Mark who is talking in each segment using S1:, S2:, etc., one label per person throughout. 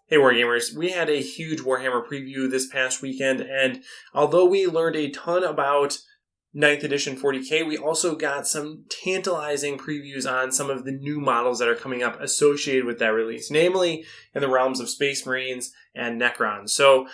S1: Hey Wargamers, we had a huge Warhammer preview this past weekend, and although we learned a ton about 9th edition 40k, we also got some tantalizing previews on some of the new models that are coming up associated with that release, namely in the realms of Space Marines and Necron. So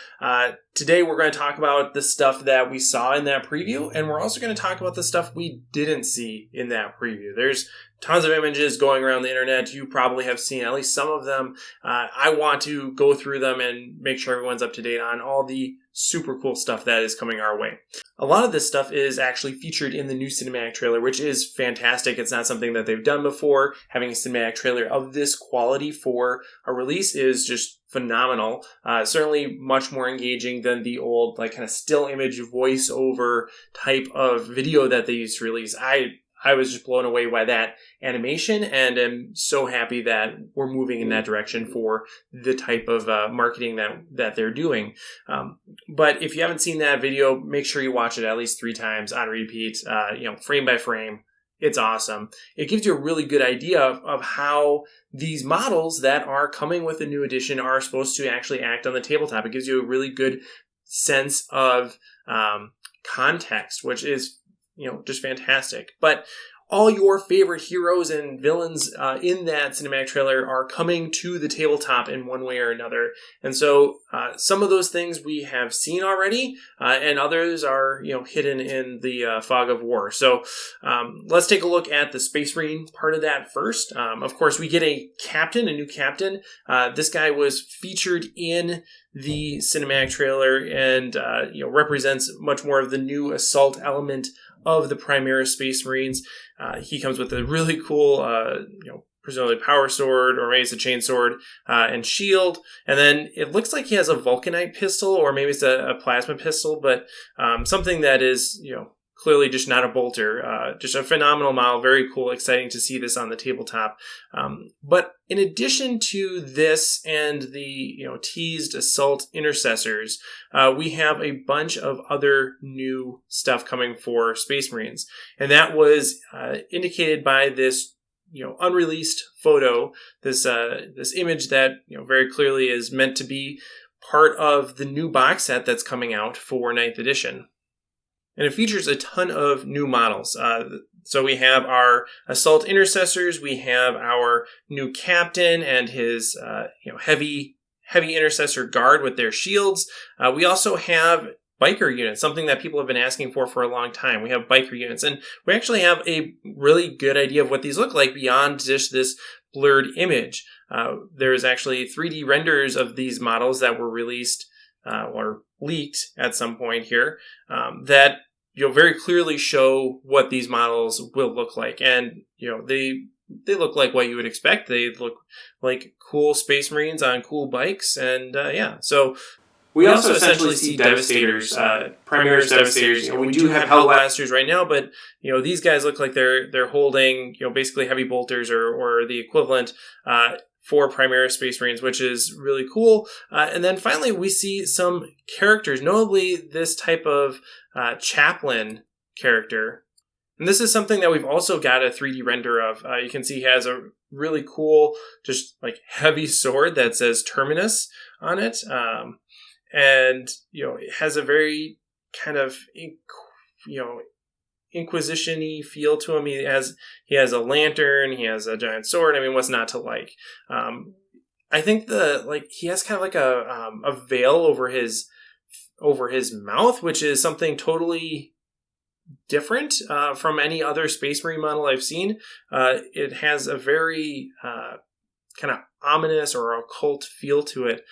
S1: today we're going to talk about the stuff that we saw in that preview, and we're also going to talk about the stuff we didn't see in that preview. There's tons of images going around the internet. You probably have seen at least some of them. I want to go through them and make sure everyone's up to date on all the super cool stuff that is coming our way. A lot of this stuff is actually featured in the new cinematic trailer, which is fantastic. It's not something that they've done before. Having a cinematic trailer of this quality for a release is just phenomenal. Certainly much more engaging than the old kind of still image voiceover type of video that they used to release. I was just blown away by that animation, and am so happy that we're moving in that direction for the type of marketing that they're doing. But if you haven't seen that video, make sure you watch it at least 3 times on repeat, frame by frame. It's awesome. It gives you a really good idea of how these models that are coming with the new edition are supposed to actually act on the tabletop. It gives you a really good sense of context, which is just fantastic. But all your favorite heroes and villains in that cinematic trailer are coming to the tabletop in one way or another. And so some of those things we have seen already, and others are hidden in the fog of war. So let's take a look at the Space Marine part of that first. Of course, we get a new captain. This guy was featured in the cinematic trailer and represents much more of the new assault element of the Primaris Space Marines. He comes with a really cool, presumably power sword, or maybe it's a chain sword, and shield. And then it looks like he has a Vulcanite pistol, or maybe it's a plasma pistol, but something that is, clearly just not a bolter. Just a phenomenal model, very cool, exciting to see this on the tabletop. But in addition to this and the teased assault intercessors, we have a bunch of other new stuff coming for Space Marines, and that was indicated by this unreleased photo, this image that very clearly is meant to be part of the new box set that's coming out for 9th edition. And it features a ton of new models. So we have our assault intercessors, we have our new captain and his heavy intercessor guard with their shields. We also have biker units, something that people have been asking for a long time. We have biker units, and we actually have a really good idea of what these look like beyond just this blurred image. There's actually 3D renders of these models that were released or leaked at some point here that very clearly show what these models will look like. And they look like what you would expect. They look like cool Space Marines on cool bikes, and so we also essentially see Devastators, Primaris Devastators. We do have Hellblasters right now, but these guys look like they're holding basically heavy bolters or the equivalent for Primaris Space Marines, which is really cool. And then finally, we see some characters, notably this type of chaplain character. And this is something that we've also got a 3D render of. You can see he has a really cool, just heavy sword that says Terminus on it. And it has a very kind of Inquisition-y feel to him. He has a lantern, he has a giant sword. I mean, what's not to like? I think he has kind of like a veil over his mouth, which is something totally different from any other Space Marine model I've seen. It has a very kind of ominous or occult feel to it,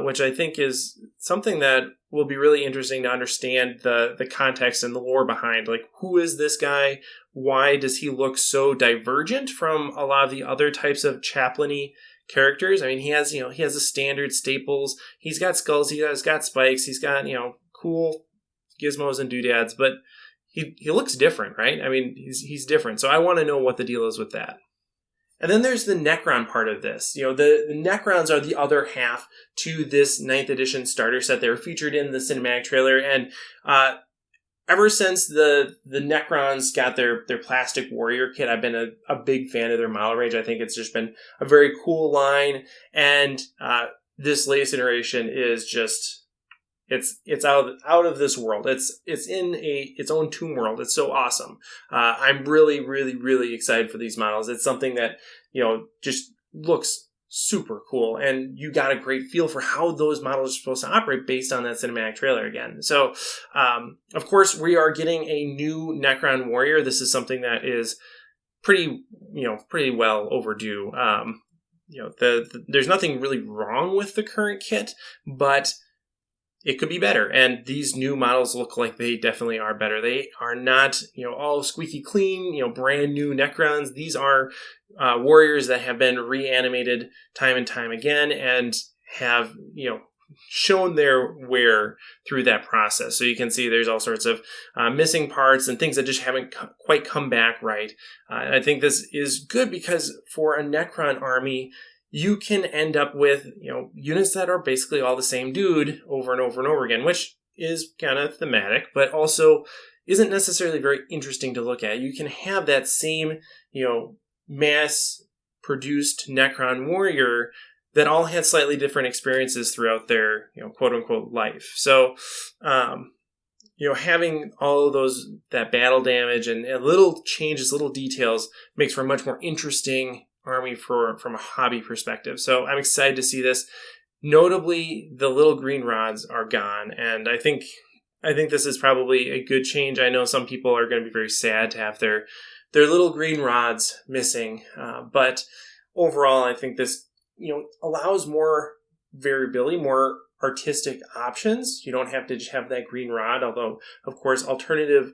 S1: which I think is something that will be really interesting to understand the context and the lore behind. Who is this guy? Why does he look so divergent from a lot of the other types of chaplain-y characters? I mean, he has the standard staples. He's got skulls. He's got spikes. He's got cool gizmos and doodads, but he looks different, right? I mean, he's different. So I want to know what the deal is with that. And then there's the Necron part of this. The Necrons are the other half to this 9th edition starter set. They were featured in the cinematic trailer, and ever since the Necrons got their plastic warrior kit, I've been a big fan of their model range. I think it's just been a very cool line, and this latest iteration is just, it's out of this world. It's in its own tomb world. It's so awesome. I'm really, really, really excited for these models. It's something that, just looks super cool, and you got a great feel for how those models are supposed to operate based on that cinematic trailer again. So, of course, we are getting a new Necron warrior. This is something that is pretty well overdue. There's nothing really wrong with the current kit, but it could be better. And these new models look like they definitely are better. They are not, all squeaky clean, brand new Necrons. These are warriors that have been reanimated time and time again and have, shown their wear through that process. So you can see there's all sorts of missing parts and things that just haven't quite come back right. And I think this is good because for a Necron army, you can end up with, units that are basically all the same dude over and over and over again, which is kind of thematic, but also isn't necessarily very interesting to look at. You can have that same, mass-produced Necron warrior that all had slightly different experiences throughout their, quote-unquote life. So, having all of that battle damage and little changes, little details makes for a much more interesting army from a hobby perspective. So I'm excited to see this. Notably, the little green rods are gone, and I think this is probably a good change. I know some people are going to be very sad to have their little green rods missing, but overall, I think this allows more variability, more artistic options. You don't have to just have that green rod, although of course alternative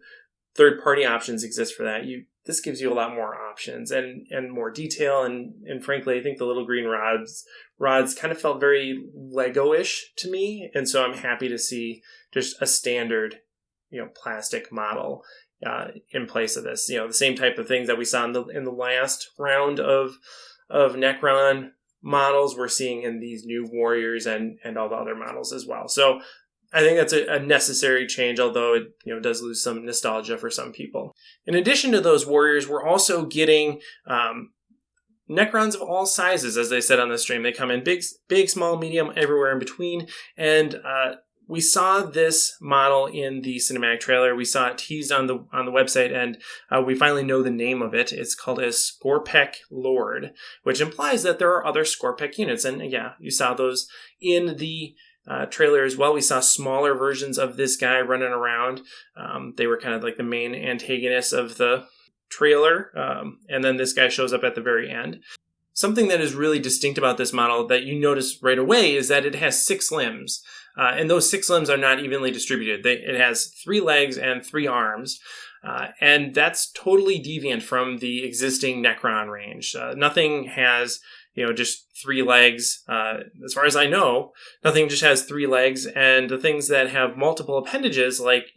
S1: third-party options exist for that. This gives you a lot more options and more detail, and frankly, I think the little green rods kind of felt very Lego-ish to me, and so I'm happy to see just a standard, plastic model in place of this. The same type of things that we saw in the last round of Necron models we're seeing in these new warriors and all the other models as well. So I think that's a necessary change, although it does lose some nostalgia for some people. In addition to those warriors, we're also getting Necrons of all sizes, as I said on the stream. They come in big, small, medium, everywhere in between. And we saw this model in the cinematic trailer. We saw it teased on the website, and we finally know the name of it. It's called a Scorpek Lord, which implies that there are other Scorpek units. And yeah, you saw those in the trailer as well. We saw smaller versions of this guy running around. They were kind of like the main antagonists of the trailer. And then this guy shows up at the very end. Something that is really distinct about this model that you notice right away is that it has 6 limbs. And those 6 limbs are not evenly distributed. It has 3 legs and 3 arms. And that's totally deviant from the existing Necron range. Nothing has just 3 legs. As far as I know, nothing just has 3 legs. And the things that have multiple appendages, like,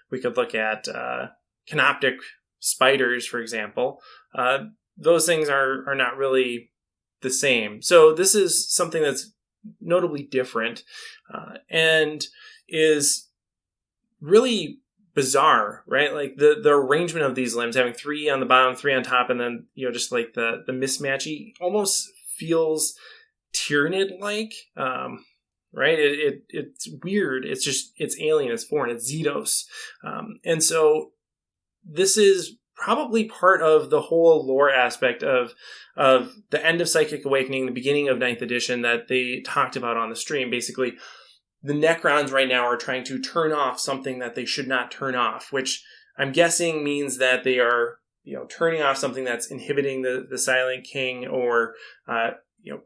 S1: we could look at canoptic spiders, for example. Those things are not really the same. So this is something that's notably different and is really bizarre, right? Like the arrangement of these limbs, having 3 on the bottom, 3 on top, and then just like the mismatchy almost feels Tyranid-like, right? It's weird. It's alien. It's foreign. It's Xedos, and so this is probably part of the whole lore aspect of the end of Psychic Awakening, the beginning of 9th edition that they talked about on the stream. Basically, the Necrons right now are trying to turn off something that they should not turn off, which I'm guessing means that they are, turning off something that's inhibiting the Silent King, or,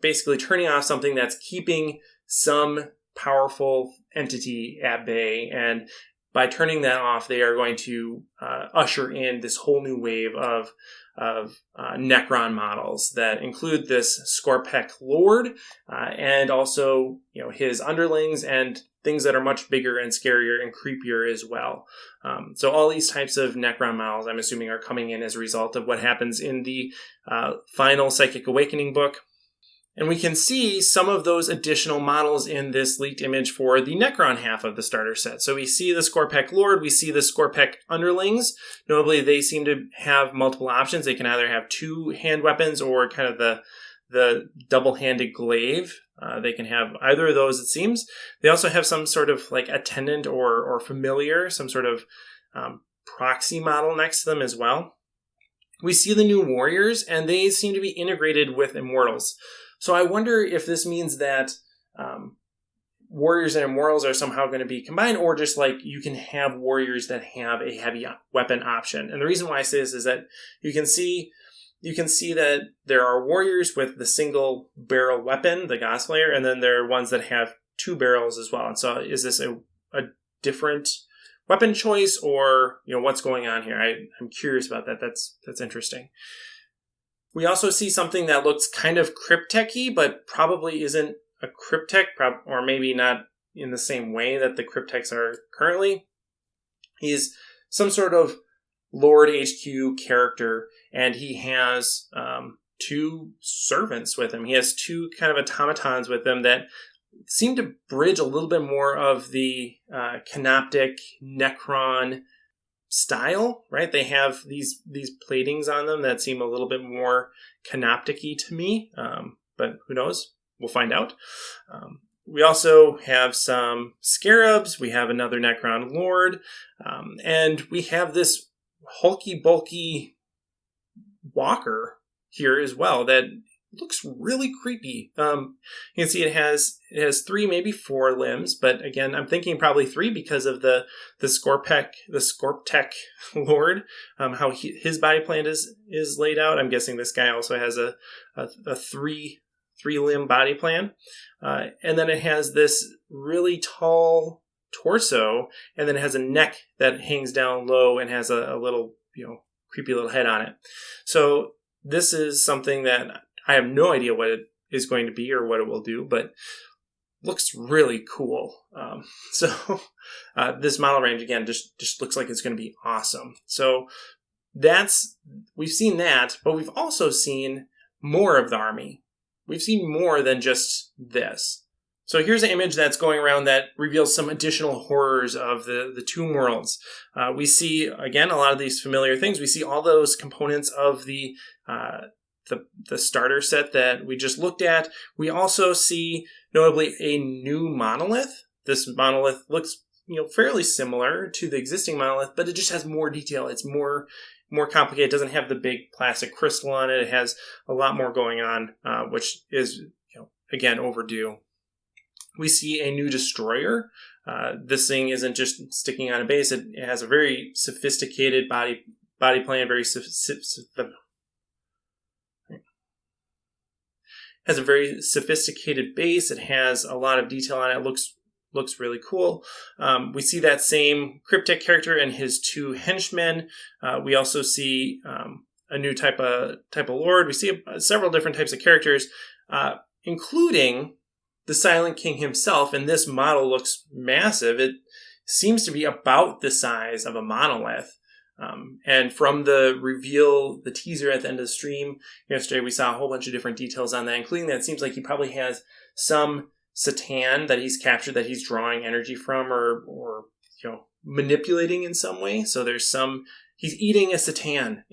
S1: basically turning off something that's keeping some powerful entity at bay. And by turning that off, they are going to usher in this whole new wave of Necron models that include this Scorpek Lord and also his underlings and things that are much bigger and scarier and creepier as well. So all these types of Necron models, I'm assuming, are coming in as a result of what happens in the final Psychic Awakening book. And we can see some of those additional models in this leaked image for the Necron half of the starter set. So we see the Scorpek Lord, we see the Scorpek underlings. Notably, they seem to have multiple options. They can either have 2 hand weapons or kind of the double-handed glaive They can have either of those, it seems. They also have some sort of like attendant or familiar, some sort of proxy model next to them as well. We see the new warriors, and they seem to be integrated with immortals. So I wonder if this means that warriors and immortals are somehow going to be combined, or just like you can have warriors that have a heavy weapon option. And the reason why I say this is that you can see that there are warriors with the single barrel weapon, the Goslayer, and then there are ones that have 2 barrels as well. And so is this a different weapon choice, or what's going on here? I'm curious about that. That's interesting. We also see something that looks kind of cryptech-y, but probably isn't a cryptech, or maybe not in the same way that the cryptechs are currently. He's some sort of Lord HQ character, and he has 2 servants with him. He has 2 kind of automatons with him that seem to bridge a little bit more of the canoptic Necron style, right? They have these platings on them that seem a little bit more canoptic-y to me, but who knows? We'll find out. We also have some scarabs. We have another Necron Lord, and we have this hulky, bulky walker here as well that looks really creepy. You can see it has 3, maybe 4 limbs, but again, I'm thinking probably 3 because of the Scorpek Lord, how his body plan is laid out. I'm guessing this guy also has a 3-limb body plan, and then it has this really tall torso, and then it has a neck that hangs down low and has a little creepy little head on it. So this is something that I have no idea what it is going to be or what it will do, but looks really cool. So this model range, again, just looks like it's going to be awesome. So we've seen that, but we've also seen more of the army. We've seen more than just this. So here's an image that's going around that reveals some additional horrors of the Tomb Worlds. We see, again, a lot of these familiar things. We see all those components of the starter set that we just looked at. We also see, notably, a new monolith. This monolith looks, fairly similar to the existing monolith, but it just has more detail. It's more complicated. It doesn't have the big plastic crystal on it. It has a lot more going on, which is, again, overdue. We see a new destroyer. This thing isn't just sticking on a base. It has a very sophisticated body plan, has a very sophisticated base. It has a lot of detail on it. It looks really cool. We see that same cryptech character and his 2 henchmen. We also see a new type of lord. We see several different types of characters, including the Silent King himself. And this model looks massive. It seems to be about the size of a monolith. And from the reveal, the teaser at the end of the stream yesterday, we saw a whole bunch of different details on that, including that it seems like he probably has some Satan that he's captured, that he's drawing energy from, or manipulating in some way. So he's eating a Satan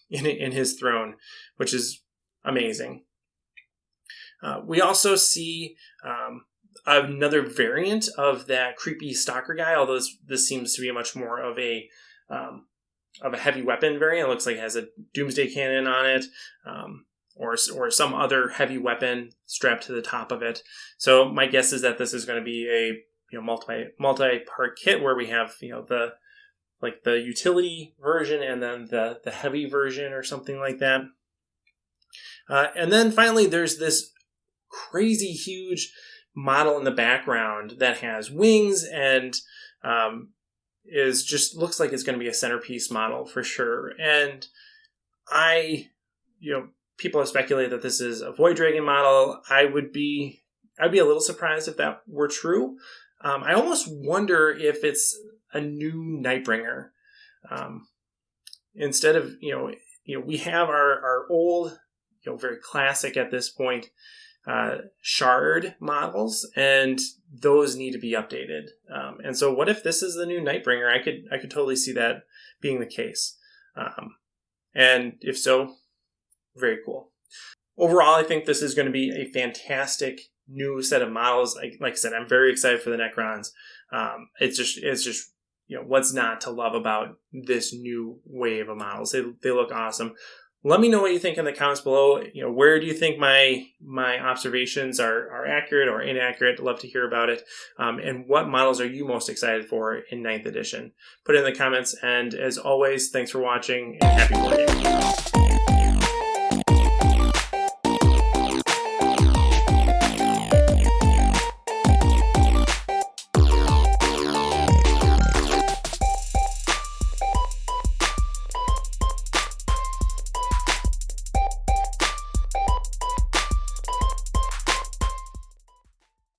S1: in his throne, which is amazing. We also see another variant of that creepy stalker guy, although this seems to be much more of a heavy weapon variant. It looks like it has a doomsday cannon on it, or some other heavy weapon strapped to the top of it. So my guess is that this is going to be a multi-part kit where we have the utility version and then the heavy version or something like that. And then finally, there's this crazy huge model in the background that has wings and looks like it's going to be a centerpiece model for sure. And people have speculated that this is a Void Dragon model. I'd be a little surprised if that were true. I almost wonder if it's a new Nightbringer. Instead of, we have our old, very classic at this point, shard models, and those need to be updated. And so what if this is the new Nightbringer? I could totally see that being the case. And if so, very cool. overall, I think this is going to be a fantastic new set of models. Like I said, I'm very excited for the Necrons. It's just what's not to love about this new wave of models. They look awesome. Let me know what you think in the comments below. Where do you think my observations are accurate or inaccurate? I'd love to hear about it. And what models are you most excited for in 9th edition? Put it in the comments. And as always, thanks for watching and happy wargaming.